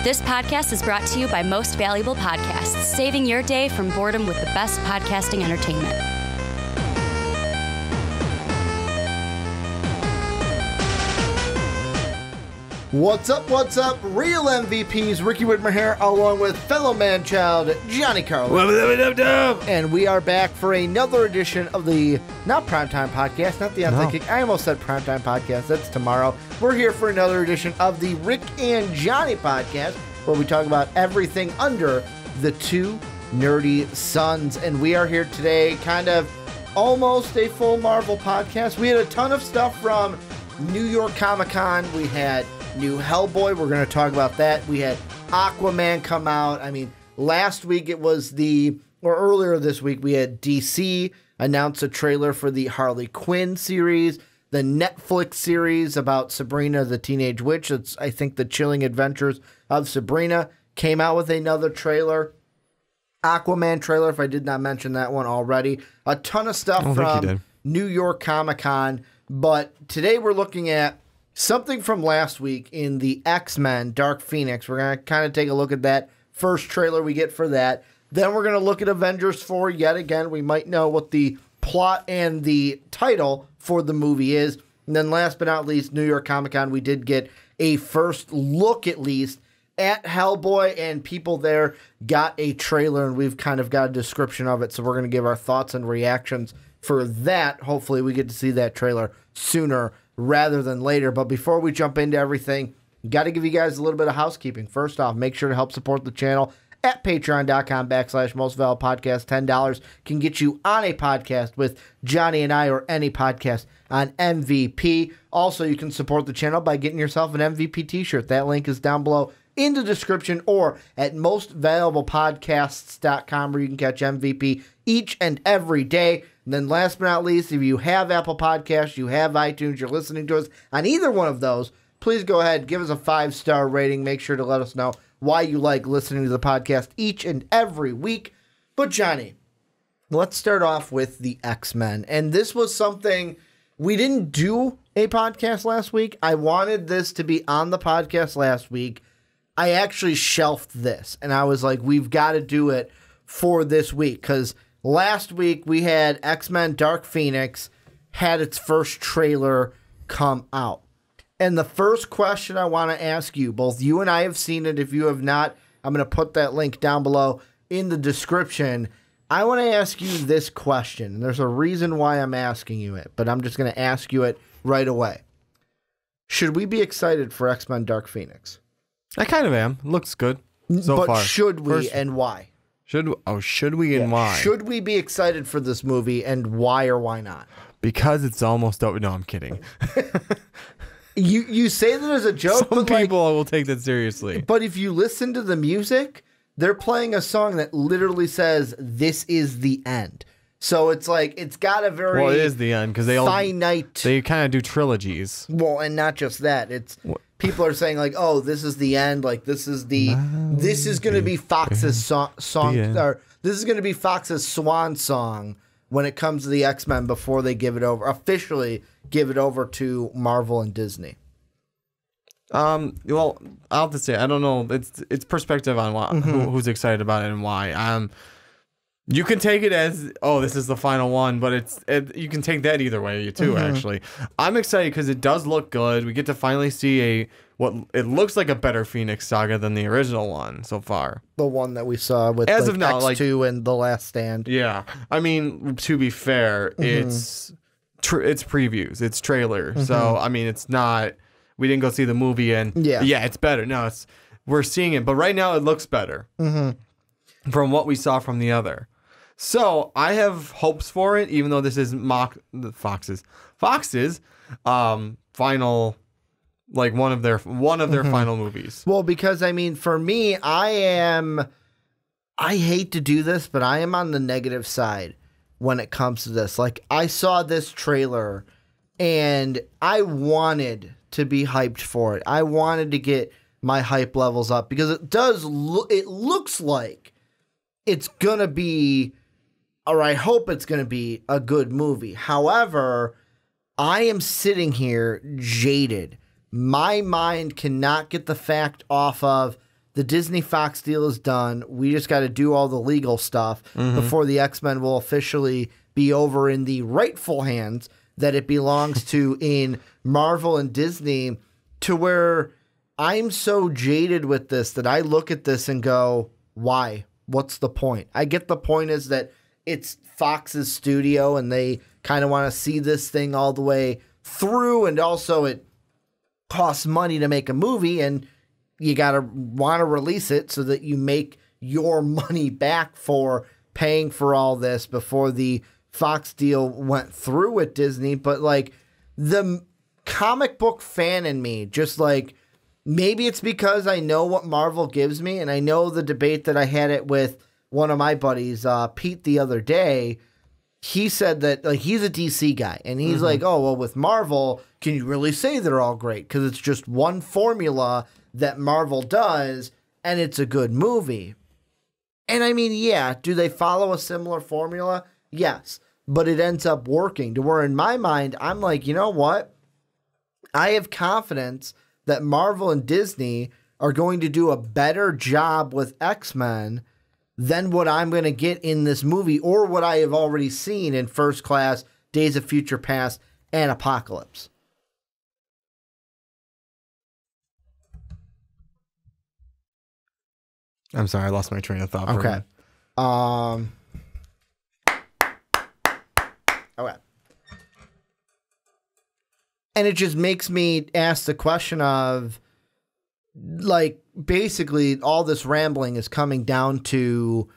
This podcast is brought to you by Most Valuable Podcasts, saving your day from boredom with the best podcasting entertainment. What's up, real MVPs, Ricky Widmer here, along with fellow man-child, Johnny Karlic. And we are back for another edition of the, not Primetime Podcast, not the Onside Kick. I almost said Primetime Podcast, that's tomorrow. We're here for another edition of the Rick and Johnny Podcast, where we talk about everything under the two nerdy suns. And we are here today, kind of almost a full Marvel podcast. We had a ton of stuff from New York Comic-Con. We had new Hellboy. We're going to talk about that. We had Aquaman come out. I mean, last week it was earlier this week, we had DC announce a trailer for the Harley Quinn series, the Netflix series about Sabrina the Teenage Witch. It's, I think, The Chilling Adventures of Sabrina came out with another trailer. Aquaman trailer, if I did not mention that one already. A ton of stuff from New York Comic-Con. But today we're looking at something from last week in the X-Men Dark Phoenix. We're going to kind of take a look at that first trailer we get for that. Then we're going to look at Avengers 4 yet again. We might know what the plot and the title for the movie is. And then last but not least, New York Comic-Con, we did get a first look at least at Hellboy, and people there got a trailer, and we've kind of got a description of it. So we're going to give our thoughts and reactions for that. Hopefully we get to see that trailer sooner rather than later. But before we jump into everything, got to give you guys a little bit of housekeeping. First off, make sure to help support the channel at patreon.com/mostvaluablepodcast. $10 can get you on a podcast with Johnny and I, or any podcast on MVP. Also, you can support the channel by getting yourself an MVP t-shirt. That link is down below in the description, or at mostvaluablepodcasts.com, where you can catch MVP each and every day. And then last but not least, if you have Apple Podcasts, you have iTunes, you're listening to us on either one of those, please go ahead, give us a 5-star rating. Make sure to let us know why you like listening to the podcast each and every week. But Johnny, let's start off with the X-Men. And this was something we didn't do a podcast last week. I wanted this to be on the podcast last week. I actually shelved this, and I was like, we've got to do it for this week, because last week we had X-Men Dark Phoenix had its first trailer come out. And the first question I want to ask you, both you and I have seen it. If you have not, I'm going to put that link down below in the description. I want to ask you this question. And there's a reason why I'm asking you it, but I'm just going to ask you it right away. Should we be excited for X-Men Dark Phoenix? I kind of am. Looks good so far. But should we, and why? Should we and why? Should we be excited for this movie, and why or why not? Because it's almost over. No, I'm kidding. You say that as a joke. Some people will take that seriously. But if you listen to the music, they're playing a song that literally says, "This is the end." So it's like, it's got a very it is the end, because they kind of do trilogies. Well, and not just that. It's people are saying like, "Oh, this is the end." Like this is going to be Fox's song, or this is going to be Fox's swan song when it comes to the X-Men before they officially give it over to Marvel and Disney. Well, I'll have to say, I don't know. It's perspective on who's excited about it and why. You can take it as, oh, this is the final one, but you can take that either way too. Actually, I'm excited because it does look good. We get to finally see what it looks like a better Phoenix Saga than the original one so far. The one that we saw with as of now, X2 and The Last Stand. Yeah, I mean, to be fair, it's previews, it's trailer. So I mean, it's not. We didn't go see the movie, and yeah, it's better. No, we're seeing it, but right now it looks better from what we saw from the other. So I have hopes for it, even though this is Fox's final, like one of their final movies. Well, because I mean, for me, I hate to do this, but I am on the negative side when it comes to this. Like, I saw this trailer and I wanted to be hyped for it. I wanted to get my hype levels up because it looks like it's going to be, or I hope it's going to be, a good movie. However, I am sitting here jaded. My mind cannot get the fact off of the Disney Fox deal is done. We just got to do all the legal stuff before the X-Men will officially be over in the rightful hands that it belongs to in Marvel and Disney, to where I'm so jaded with this that I look at this and go, why? What's the point? I get the point is that it's Fox's studio and they kind of want to see this thing all the way through, and also it costs money to make a movie and you got to want to release it so that you make your money back for paying for all this before the Fox deal went through with Disney. But like the comic book fan in me, just like, maybe it's because I know what Marvel gives me, and I know the debate that I had it with one of my buddies, Pete, the other day. He said that like he's a DC guy, and he's like, oh, well, with Marvel, can you really say they're all great? Because it's just one formula that Marvel does, and it's a good movie. And I mean, yeah, do they follow a similar formula? Yes, but it ends up working to where in my mind, I'm like, you know what? I have confidence that Marvel and Disney are going to do a better job with X-Men than what I'm going to get in this movie or what I have already seen in First Class, Days of Future Past, and Apocalypse. I'm sorry, I lost my train of thought. Okay. Okay. And it just makes me ask the question of, like, basically all this rambling is coming down to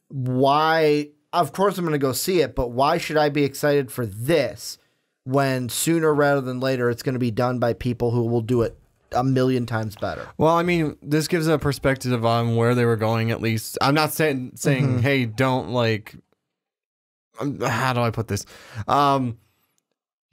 why, of course I'm going to go see it, but why should I be excited for this when sooner rather than later it's going to be done by people who will do it a million times better? Well, I mean, this gives a perspective on where they were going, at least. I'm not saying hey, don't like, how do I put this?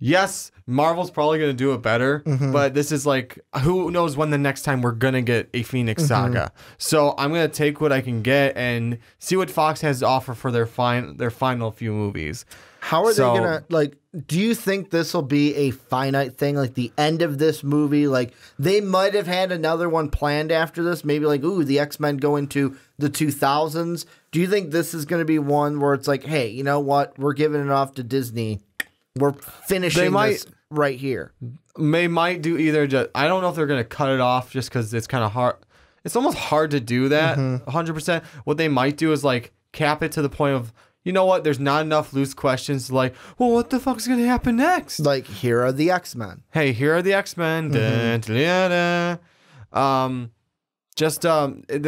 Yes, Marvel's probably going to do it better, but this is like, who knows when the next time we're going to get a Phoenix Saga. So I'm going to take what I can get and see what Fox has to offer for their final few movies. How are they going to, like, do you think this will be a finite thing, like the end of this movie? Like, they might have had another one planned after this, maybe like, ooh, the X-Men go into the 2000s. Do you think this is going to be one where it's like, hey, you know what? We're giving it off to Disney. We're finishing this right here. They might do either. I don't know if they're going to cut it off just because it's kind of hard. It's almost hard to do that 100%. What they might do is like cap it to the point of, you know what, there's not enough loose questions to like, well, what the fuck is going to happen next? Like, here are the X-Men. Hey, here are the X-Men. They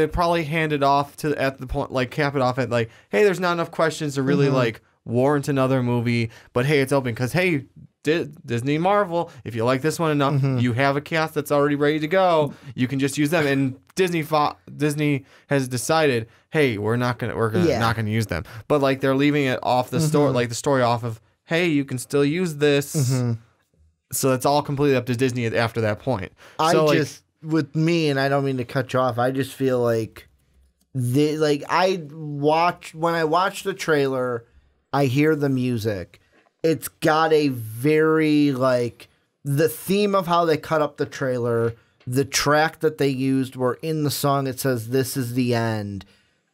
probably hand it off to at the point, like cap it off at like, hey, there's not enough questions to really like warrant another movie, but hey, it's open because hey, Disney, Marvel, if you like this one enough, you have a cast that's already ready to go. You can just use them. And Disney has decided, hey, we're not gonna use them. But like they're leaving it off the story, like the story off of, hey, you can still use this. So it's all completely up to Disney after that point. With me, and I don't mean to cut you off, I just feel like when I watch the trailer, I hear the music. It's got a very, like, the theme of how they cut up the trailer, the track that they used where in the song it says, this is the end.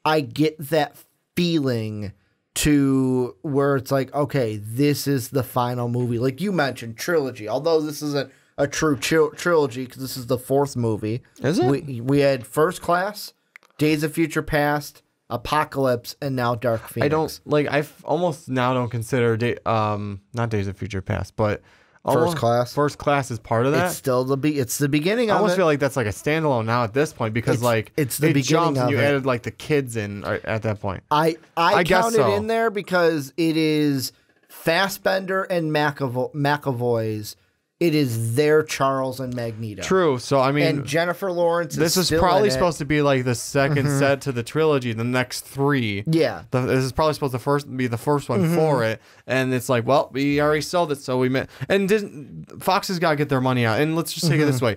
I get that feeling to where it's like, okay, this is the final movie. Like you mentioned, trilogy. Although this isn't a true trilogy because this is the fourth movie. Is it? We had First Class, Days of Future Past, Apocalypse, and now Dark Phoenix. I don't like. I almost now don't consider not Days of Future Past, but First Class. First Class is part of that. It's still it's the beginning. I almost feel like that's like a standalone now at this point because it's the beginning of and you it. added like the kids in at that point. I guess count it in there because it is Fassbender and McAvoy's. It is their Charles and Magneto. True. So, I mean... And Jennifer Lawrence this is probably supposed to be like the second set to the trilogy, the next three. Yeah. This is probably supposed to be the first one for it. And it's like, well, we already sold it, so we met... And Fox has got to get their money out. And let's just take it this way.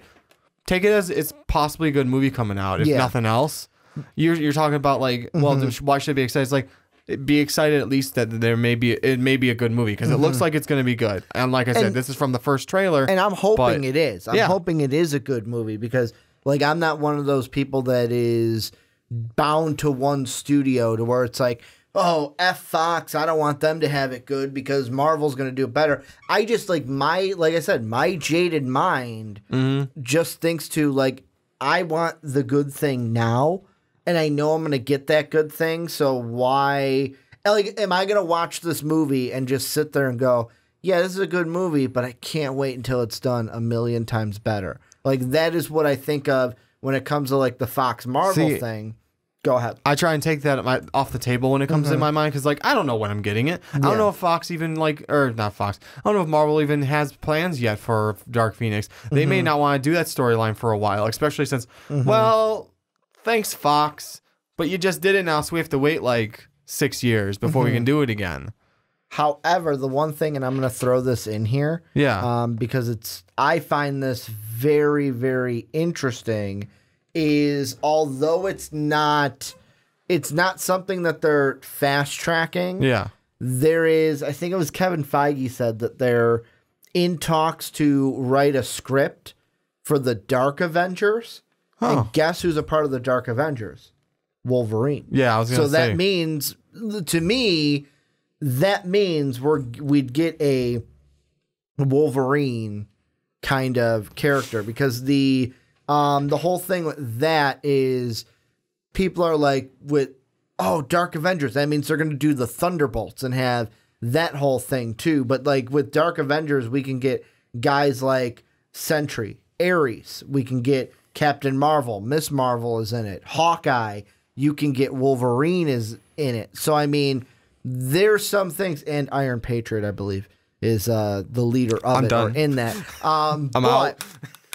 Take it as it's possibly a good movie coming out, if nothing else. You're talking about like, well, why should I be excited? It's like... Be excited at least that it may be a good movie because it looks like it's going to be good. And like I said, this is from the first trailer. And I'm hoping it is. I'm hoping it is a good movie because Like, I'm not one of those people that is bound to one studio to where it's like, oh, F Fox, I don't want them to have it good because Marvel's going to do it better. I just, like I said, my jaded mind just thinks to, like, I want the good thing now, and I know I'm going to get that good thing, so why... Like, am I going to watch this movie and just sit there and go, yeah, this is a good movie, but I can't wait until it's done a million times better? Like, that is what I think of when it comes to, like, the Fox Marvel thing. Go ahead. I try and take that off the table when it comes in my mind because, like, I don't know when I'm getting it. I don't know if Fox even, like, or not Fox. I don't know if Marvel even has plans yet for Dark Phoenix. They may not want to do that storyline for a while, especially since, well, thanks, Fox, but you just did it now, so we have to wait, like, 6 years before we can do it again. However, the one thing, and I'm going to throw this in here, because I find this very, very interesting, is although it's not something that they're fast tracking. Yeah, there is. I think it was Kevin Feige said that they're in talks to write a script for the Dark Avengers. And guess who's a part of the Dark Avengers? Wolverine. Yeah, I was going to say. So that means, to me, we'd get a Wolverine kind of character, because the whole thing with that is people are like, Dark Avengers, that means they're going to do the Thunderbolts and have that whole thing too. But like with Dark Avengers, we can get guys like Sentry, Ares, we can get Captain Marvel, Miss Marvel is in it, Hawkeye, you can get Wolverine is in it. So, I mean, there's some things, and Iron Patriot, I believe, is the leader of or in that. I'm out.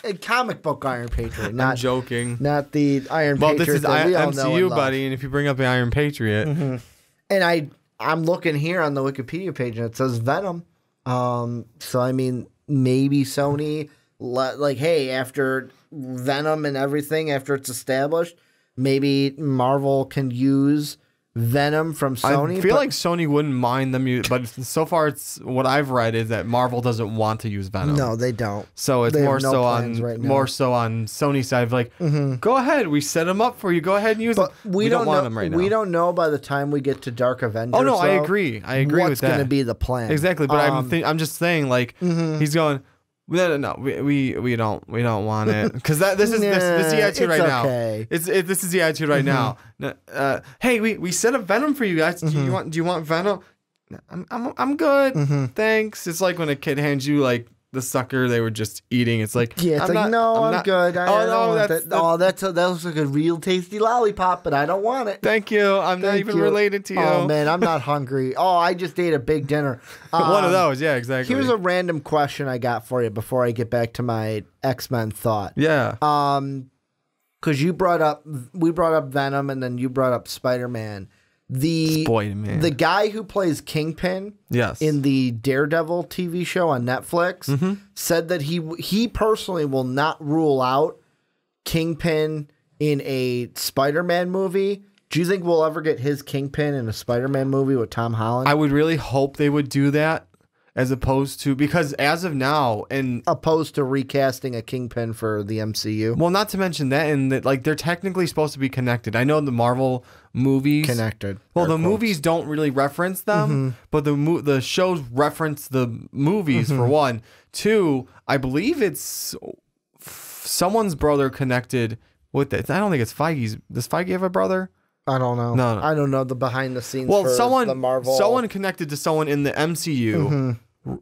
A comic book Iron Patriot. I'm joking. Not the Iron Patriot. Well, this is that we all MCU, know and buddy, and if you bring up the Iron Patriot. And I'm looking here on the Wikipedia page, and it says Venom. So, I mean, maybe Sony, like, hey, after Venom and everything, after it's established, maybe Marvel can use Venom from Sony. I feel like Sony wouldn't mind them, but so far it's what I've read is that Marvel doesn't want to use Venom. No, they don't. So it's more so on Sony's side of like, go ahead, we set them up for you. Go ahead and use them. We don't want them right now. We don't know by the time we get to Dark Avengers. Oh no, I agree. I agree with that. What's going to be the plan? Exactly, but I'm just saying, like, he's going, no, we don't want it, because this is the attitude right now. This is the attitude right now. Hey, we set up Venom for you guys. Do you want Venom? I'm good. Thanks. It's like when a kid hands you like the sucker they were just eating. It's like, yeah, it's I'm good. That looks like a real tasty lollipop, but I don't want it. Thank you. I'm not even related to you. Oh man, I'm not hungry. I just ate a big dinner. One of those, yeah, exactly. Here's a random question I got for you before I get back to my X-Men thought. Yeah. Because we brought up Venom, and then you brought up Spider-Man. The guy who plays Kingpin in the Daredevil TV show on Netflix said that he personally will not rule out Kingpin in a Spider-Man movie. Do you think we'll ever get his Kingpin in a Spider-Man movie with Tom Holland? I would really hope they would do that, as opposed to, because as of now, and opposed to recasting a Kingpin for the MCU. Well, not to mention that, and that, like, they're technically supposed to be connected. I know the Marvel movies connected. Well, the movies don't really reference them, but the shows reference the movies for one. Two, I believe it's someone's brother connected with it. I don't think it's Feige's. Does Feige have a brother? I don't know. No. I don't know the behind the scenes. Well, for the Marvel. Someone connected to someone in the MCU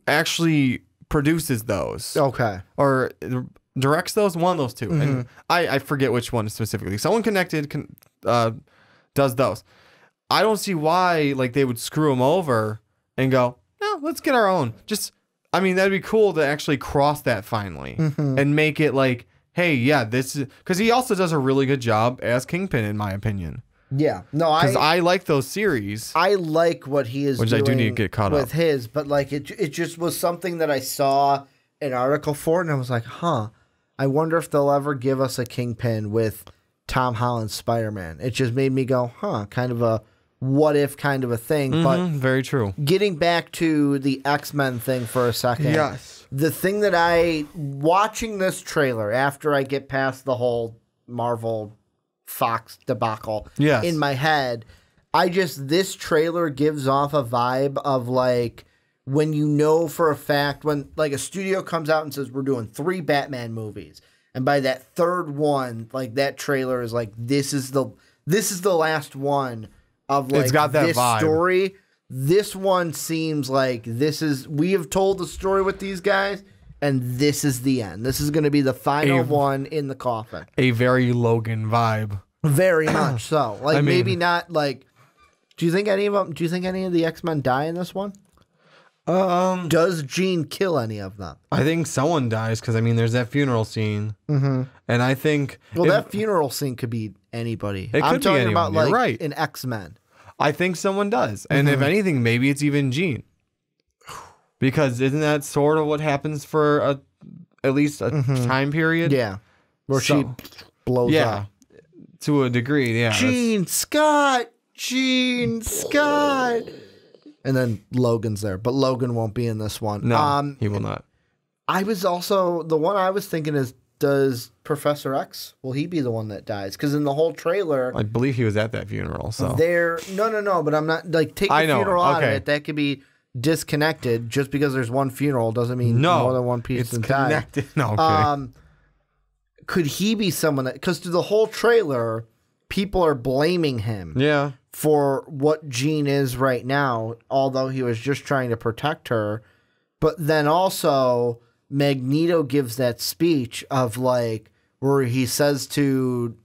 actually produces those. Okay. Or directs those. One of those two. And I forget which one specifically. Someone connected does those. I don't see why like they would screw them over and go, no, let's get our own. That'd be cool to actually cross that finally and make it like, hey, yeah, this is, because he also does a really good job as Kingpin, in my opinion. Yeah, no, because I like those series. I like what he is, which doing I do need to get caught with up his, but like it just was something that I saw an article for, and I was like, I wonder if they'll ever give us a Kingpin with Tom Holland's Spider-Man. It just made me go, kind of a what if kind of a thing. But very true. Getting back to the X-Men thing for a second. Yes. The thing that watching this trailer after I get past the whole Marvel Fox debacle in my head, this trailer gives off a vibe of like when you know for a fact when like a studio comes out and says we're doing 3 Batman movies, and by that third one, like that trailer is like this is the last one of like it's got that this vibe. Story. This one seems like we have told the story with these guys, and this is the end. This is going to be the final one in the coffin. A very Logan vibe. Very much so. Like maybe not like. Do you think any of the X-Men die in this one? Does Jean kill any of them? I think someone dies because there's that funeral scene, and I think that funeral scene could be anybody. I'm talking about like an X-Men. I think someone does. And if anything, maybe it's even Jean. Because isn't that sort of what happens for at least a time period? Yeah. Where she blows up. Yeah. To a degree, yeah. Jean Scott! And then Logan's there. But Logan won't be in this one. No, he will not. The one I was thinking is, does Professor X, will he be the one that dies? Because in the whole trailer, I believe he was at that funeral. So no, but I'm not like take the funeral out of it. That could be disconnected. Just because there's one funeral doesn't mean more than one piece is connected. No, okay. Could he be someone that? Because through the whole trailer, people are blaming him. Yeah. For what Jean is right now, although he was just trying to protect her, but then also. Magneto gives that speech of like where he says to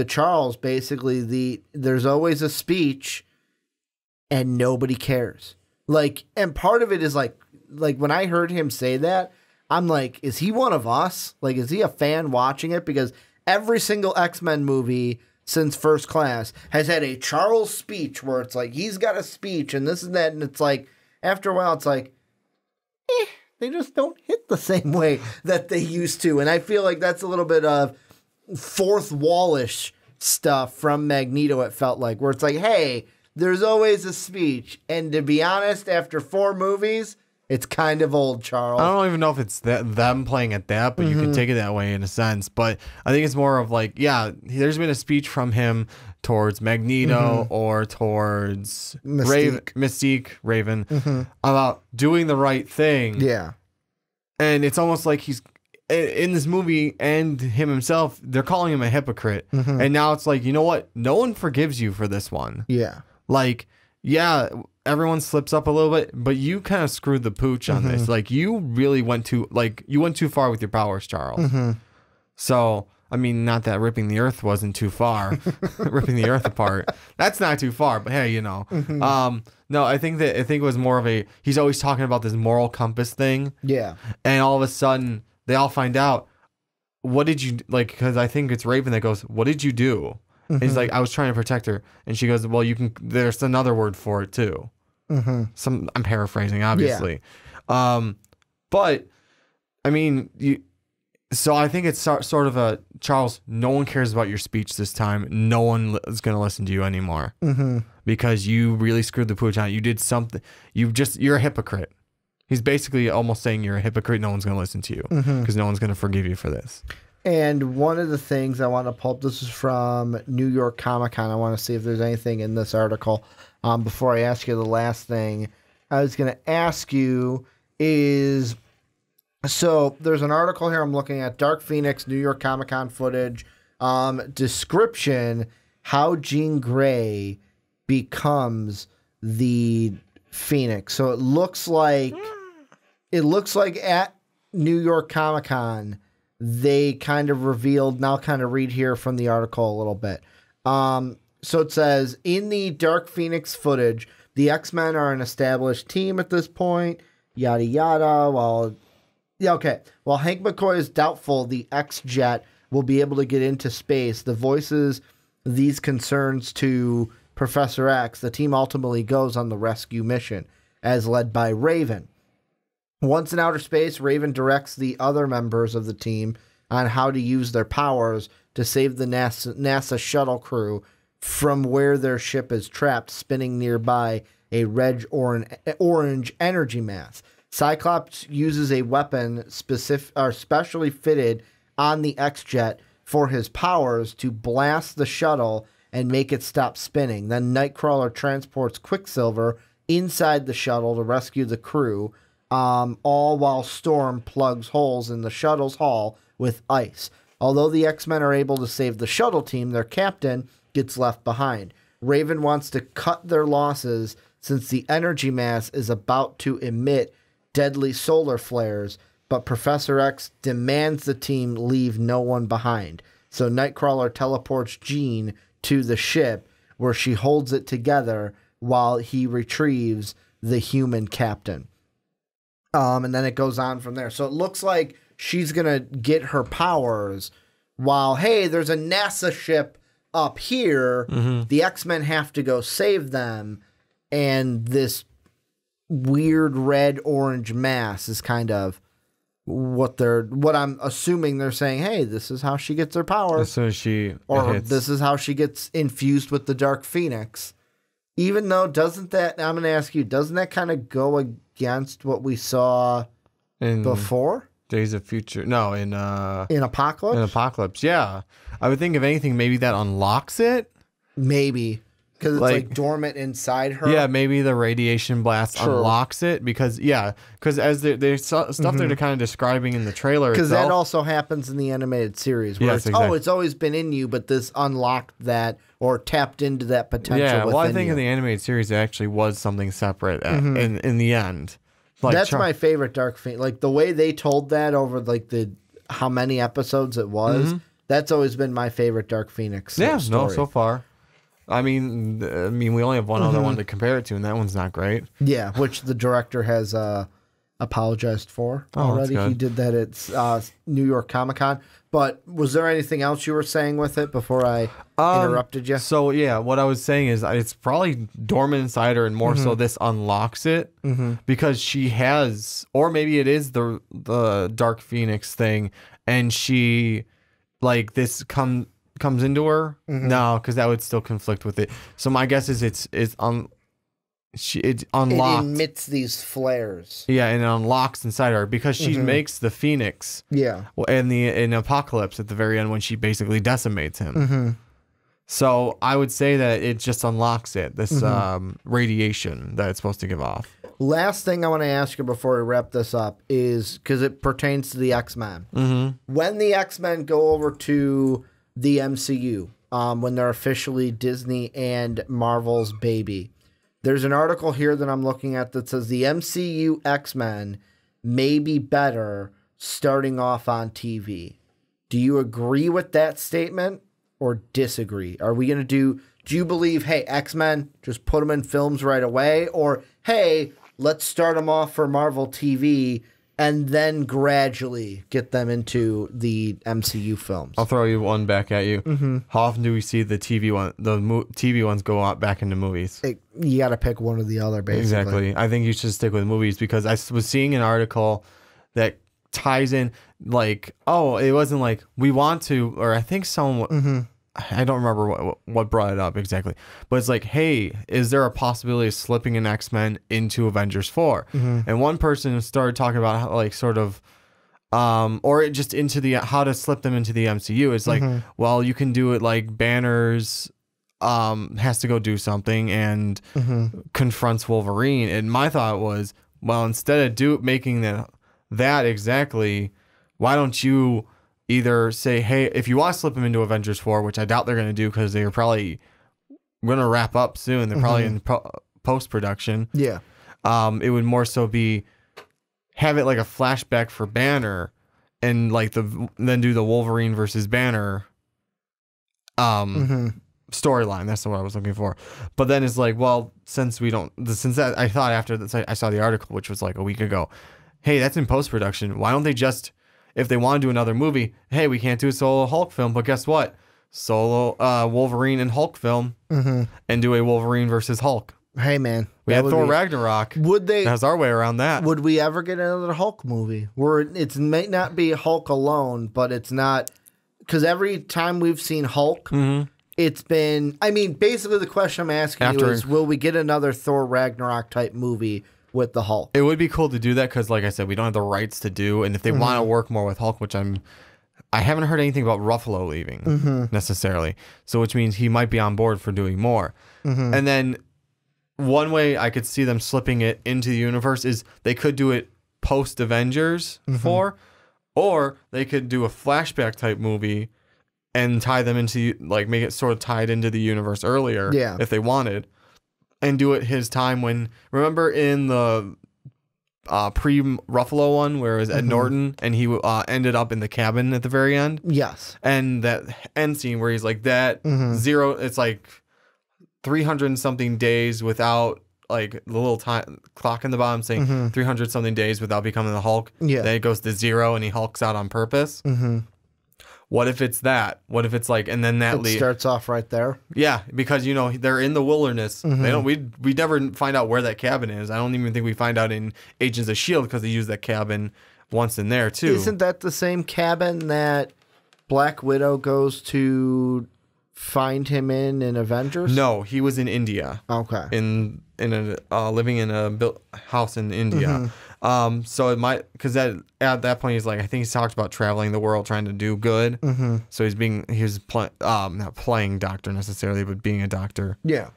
Charles basically there's always a speech and nobody cares. Like, and part of it is like when I heard him say that, I'm like, is he one of us? Like, is he a fan watching it? Because every single X-Men movie since First Class has had a Charles speech where it's like he's got a speech and this and that, and it's like after a while it's like they just don't hit the same way that they used to. And I feel like that's a little bit of fourth wallish stuff from Magneto, it felt like, where it's like, hey, there's always a speech. And to be honest, after 4 movies, it's kind of old, Charles. I don't even know if it's them playing at that, but you can take it that way in a sense. But I think it's more of like, yeah, there's been a speech from him towards Magneto or towards Mystique, Raven, about doing the right thing. Yeah. And it's almost like he's in this movie, and himself, they're calling him a hypocrite. And now it's like, you know what? No one forgives you for this one. Yeah. Like, yeah, everyone slips up a little bit, but you kind of screwed the pooch on this. Like, you really went too far with your powers, Charles. So, not that ripping the earth wasn't too far. Ripping the earth apart. That's not too far, but hey, No, I think it was more of he's always talking about this moral compass thing. Yeah. And all of a sudden, they all find out, what did you, like, because I think it's Raven that goes, what did you do? And he's like, I was trying to protect her. And she goes, well, there's another word for it too. I'm paraphrasing, obviously. Yeah. But, so I think it's sort of Charles, no one cares about your speech this time. No one is going to listen to you anymore. Because you really screwed the pooch on. You did something. You're a hypocrite. He's basically almost saying you're a hypocrite. No one's going to listen to you because no one's going to forgive you for this. And one of the things I want to pull up, this is from New York Comic Con. I want to see if there's anything in this article. Before I ask you the last thing, I was going to ask you is, so there's an article here I'm looking at, Dark Phoenix, New York Comic Con footage, description, how Jean Grey becomes the Phoenix. So it looks like at New York Comic Con, they kind of revealed, and I'll kind of read here from the article a little bit. So it says, in the Dark Phoenix footage, the X-Men are an established team at this point, yada yada. While Hank McCoy is doubtful the X-Jet will be able to get into space, the voices these concerns to Professor X, the team ultimately goes on the rescue mission, as led by Raven. Once in outer space, Raven directs the other members of the team on how to use their powers to save the NASA shuttle crew from where their ship is trapped, spinning nearby a red-orange energy mass. Cyclops uses a weapon specially fitted on the X-Jet for his powers to blast the shuttle and make it stop spinning. Then Nightcrawler transports Quicksilver inside the shuttle to rescue the crew, all while Storm plugs holes in the shuttle's hull with ice. Although the X-Men are able to save the shuttle team, their captain gets left behind. Raven wants to cut their losses since the energy mass is about to emit deadly solar flares, but Professor X demands the team leave no one behind. So Nightcrawler teleports Jean to the ship, where she holds it together while he retrieves the human captain. And then it goes on from there. So it looks like she's going to get her powers while, hey, there's a NASA ship up here. The X-Men have to go save them. And this weird red-orange mass is kind of what I'm assuming they're saying, hey, this is how she gets her powers. As soon as this is how she gets infused with the Dark Phoenix. Even though, I'm going to ask you, doesn't that kind of go against what we saw before? Days of Future. No, in Apocalypse? In Apocalypse, yeah. I would think, if anything, maybe that unlocks it. Maybe. Because it's like dormant inside her. Yeah, maybe the radiation blast unlocks it. Because as there's stuff they're kind of describing in the trailer. Because that also happens in the animated series. Where exactly. It's always been in you, but this unlocked that or tapped into that potential within I think you. In the animated series, it actually was something separate in the end. Like that's my favorite Dark Phoenix. Like the way they told that over like how many episodes it was. That's always been my favorite Dark Phoenix story. So far. I mean, we only have one other one to compare it to, and that one's not great. Yeah, which the director has apologized for already. He did that at New York Comic-Con. But was there anything else you were saying with it before I interrupted you? So, yeah, what I was saying is it's probably dormant inside her, and more so this unlocks it because she has, or maybe it is the Dark Phoenix thing, and she, like, this comes into her. No, because that would still conflict with it. So my guess is it's unlocked. It emits these flares. Yeah, and it unlocks inside her because she makes the Phoenix. Yeah, in Apocalypse at the very end when she basically decimates him. So I would say that it just unlocks it. This radiation that it's supposed to give off. Last thing I want to ask you before we wrap this up is because it pertains to the X-Men. When the X-Men go over to the MCU, when they're officially Disney and Marvel's baby. There's an article here that I'm looking at that says the MCU X-Men may be better starting off on TV. Do you agree with that statement or disagree? Are we going to do you believe, hey, X-Men, just put them in films right away? Or, hey, let's start them off for Marvel TV and then gradually get them into the MCU films? I'll throw you one back at you. How often do we see the TV ones go out back into movies? You got to pick one or the other, basically. Exactly. I think you should stick with movies because I was seeing an article that ties in like, it wasn't like we want to, or I think someone, I don't remember what brought it up exactly, but it's like, hey, is there a possibility of slipping an X-Men into Avengers 4? And one person started talking about how, like, sort of, or it just into how to slip them into the MCU. It's like, well, you can do it like Banner's has to go do something and confronts Wolverine. And my thought was, well, instead of making that exactly, why don't you either say, hey, if you want to slip them into Avengers 4, which I doubt they're going to do because they're probably going to wrap up soon. They're probably in post-production. Yeah. It would more so be have it like a flashback for Banner and like then do the Wolverine versus Banner storyline. That's what I was looking for. But then it's like, well, I thought after this, I saw the article, which was like a week ago. Hey, that's in post-production. Why don't they just, if they want to do another movie, hey, we can't do a solo Hulk film, but guess what? Solo Wolverine and Hulk film and do a Wolverine versus Hulk. Hey, man. We had Thor Ragnarok. That's our way around that. Would we ever get another Hulk movie? Where it may not be Hulk alone, but it's not, because every time we've seen Hulk, it's been, I mean, basically the question I'm asking you is, will we get another Thor Ragnarok type movie with the Hulk. It would be cool to do that because, like I said, we don't have the rights to do. And if they want to work more with Hulk, which I haven't heard anything about Ruffalo leaving necessarily. So which means he might be on board for doing more. And then one way I could see them slipping it into the universe is they could do it post Avengers 4, or they could do a flashback type movie and tie them into, like, make it sort of tied into the universe earlier if they wanted, and do it his time when, remember in the pre-Ruffalo one where it was Ed Norton and he ended up in the cabin at the very end? Yes. And that end scene where he's like that zero, it's like 300 and something days without, like, the little time clock in the bottom saying 300 something days without becoming the Hulk. Yeah. Then it goes to 0 and he hulks out on purpose. What if it's that? What if it's like, and then that starts off right there? Yeah, because, you know, they're in the wilderness. They don't. We never find out where that cabin is. I don't even think we find out in Agents of S.H.I.E.L.D. because they use that cabin once in there too. Isn't that the same cabin that Black Widow goes to find him in Avengers? No, he was in India. Okay. In a living in a house in India. So it might, because at that point he's like, I think he's talked about traveling the world trying to do good. So he's not playing doctor necessarily, but being a doctor. Yeah.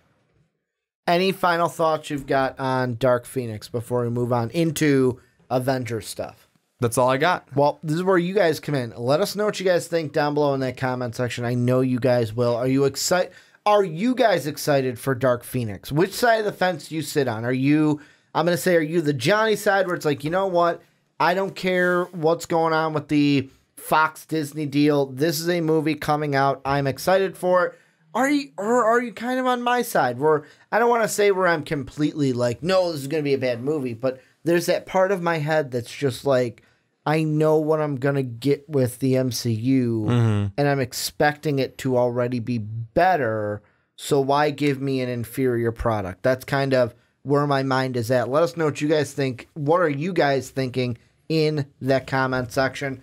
Any final thoughts you've got on Dark Phoenix before we move on into Avengers stuff? That's all I got. Well, this is where you guys come in. Let us know what you guys think down below in that comment section. I know you guys will. Are you excited? Are you guys excited for Dark Phoenix? Which side of the fence do you sit on? Are you the Johnny side where it's like, you know what? I don't care what's going on with the Fox Disney deal. This is a movie coming out. I'm excited for it. Are you kind of on my side where I don't want to say where I'm completely like, no, this is going to be a bad movie, but there's that part of my head that's just like, I know what I'm going to get with the MCU, and I'm expecting it to already be better, so why give me an inferior product? That's kind of where my mind is at. Let us know what you guys think. What are you guys thinking in that comment section?